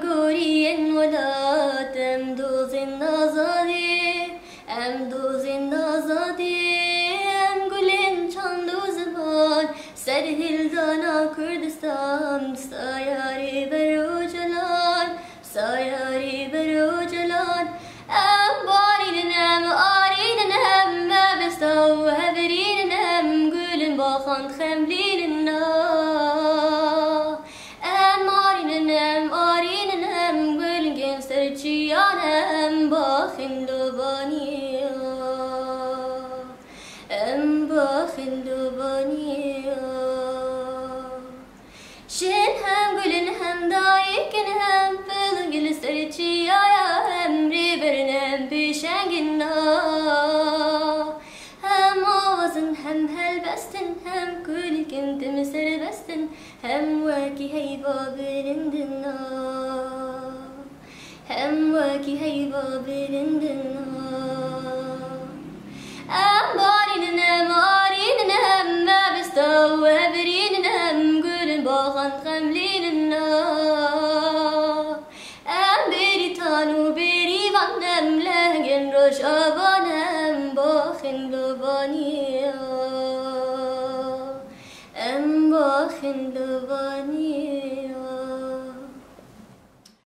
گورین ولات ام دوزین آزادی ام دوزین آزادی ام گلین چند زمان سرهل دانا کردستان سایاری برو جلال سایاری برو جلال ام بارین ام آرین ام مبستا و هبرین ام گلین باخان خملین Cianem bakhin lubaniya, bakhin lubaniya. Shin hem gülün hem daikin hem fılın gül sarıçıya hem riberin hem pişenginna. Hem avazın hem helbestin hem kulikin timi serbestin hem vaki heyva birindinna. Hem vaki heyva birindinna. Em barinin em arinin em mebista ve hebrinin em gülün bağan xemlininna. Em beri tanu beri van em lehgin roş avan em bakhin lubaniya. Em bakhin lubaniya.